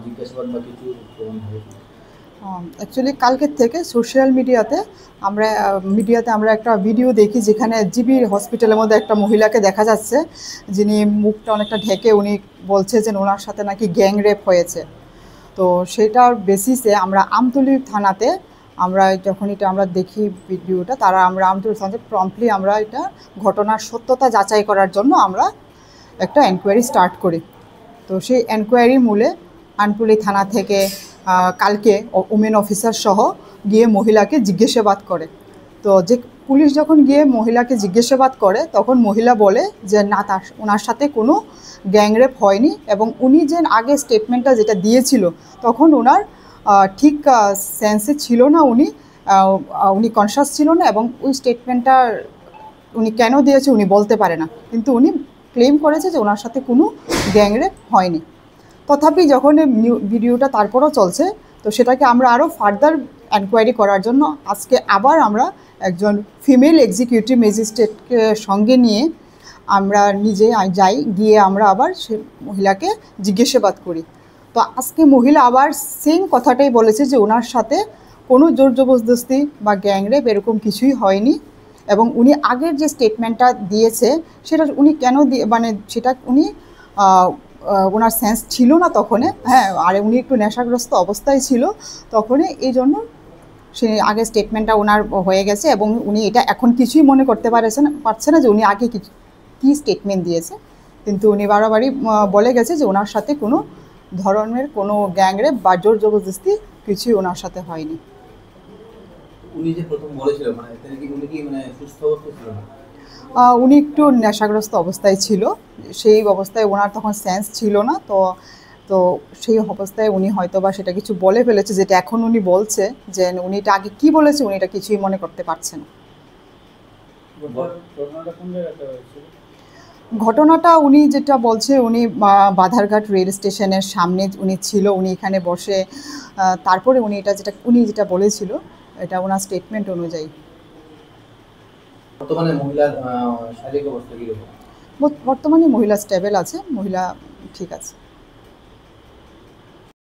জিজ্ঞাসাবাদ বা কিছু প্রমাণ হয়েছে? অ্যাকচুয়ালি কালকের থেকে সোশ্যাল মিডিয়াতে আমরা একটা ভিডিও দেখি যেখানে জিবি হসপিটালের মধ্যে একটা মহিলাকে দেখা যাচ্ছে, যিনি মুখটা অনেকটা ঢেকে উনি বলছে যে ওনার সাথে নাকি গ্যাং রেপ হয়েছে। তো সেটার বেসিসে আমরা আমতলী থানাতে যখন এটা আমরা দেখি ভিডিওটা, আমরা আমতলী থানাতে প্রম্পটলি আমরা এটা ঘটনার সত্যতা যাচাই করার জন্য আমরা একটা এনকোয়ারি স্টার্ট করি। তো সেই এনকোয়ারির মূলে আমতলী থানা থেকে কালকে ওমেন অফিসার সহ গিয়ে মহিলাকে জিজ্ঞাসাবাদ করে। তো যে পুলিশ যখন গিয়ে মহিলাকে জিজ্ঞাসাবাদ করে তখন মহিলা বলে যে না, ওনার সাথে কোনো গ্যাংরেপ হয়নি, এবং উনি যে আগে স্টেটমেন্টটা যেটা দিয়েছিল তখন ওনার ঠিক সেন্সে ছিল না, উনি কনসাস ছিল না, এবং ওই স্টেটমেন্টটা উনি কেন দিয়েছে উনি বলতে পারে না, কিন্তু উনি ক্লেম করেছে যে ওনার সাথে কোনো গ্যাংরেপ হয়নি। তথাপি যখন ভিডিওটা তারপরও চলছে, তো সেটাকে আমরা আরও ফার্দার এনকোয়ারি করার জন্য আজকে আবার আমরা একজন ফিমেল এক্সিকিউটিভ ম্যাজিস্ট্রেটকে সঙ্গে নিয়ে আমরা নিজে গিয়ে আমরা আবার সে মহিলাকে জিজ্ঞাসাবাদ করি। তো আজকে মহিলা আবার সেম কথাটাই বলেছে যে ওনার সাথে কোনো জোর জবরদস্তি বা গ্যাংরেপ এরকম কিছুই হয়নি, এবং উনি আগের যে স্টেটমেন্টটা দিয়েছে সেটা উনি কেন সেটা উনি ওনার সেন্স ছিল না তখনে, হ্যাঁ, আর উনি একটু নেশাগ্রস্ত অবস্থায় ছিল তখনই, এই জন্য সে আগে স্টেটমেন্টটা ওনার হয়ে গেছে, এবং উনি এটা এখন কিছুই মনে করতে পারছে না যে উনি আগে কী স্টেটমেন্ট দিয়েছে। কিন্তু উনি বারবারই বলে গেছে যে ওনার সাথে কোনো ধরনের কোনো গ্যাংরেপ বা জোর জবরদস্তি কিছুই ওনার সাথে হয়নি। উনি যে প্রথম বলেছিল উনি কি সুস্থ অবস্থায় ছিল না? উনি একটু নেশাগ্রস্ত অবস্থায় ছিল, সেই অবস্থায় ওনার তখন সেন্স ছিল না। তো তো সেই অবস্থায় উনি হয়তো বা সেটা কিছু বলে ফেলেছে, যেটা এখন উনি বলছে যে উনি এটা আগে কী বলেছে উনি এটা কিছুই মনে করতে পারছে না। ঘটনাটা উনি যেটা বলছে, উনি বাধারঘাট রেল স্টেশনের সামনে উনি ছিল, উনি এখানে বসে, তারপরে উনি যেটা বলেছিল এটা ওনার স্টেটমেন্ট অনুযায়ী। বর্তমানে মহিলার শারীরিক অবস্থা কীরকম? বর্তমানে মহিলা স্টেবল আছে, মহিলা ঠিক আছে।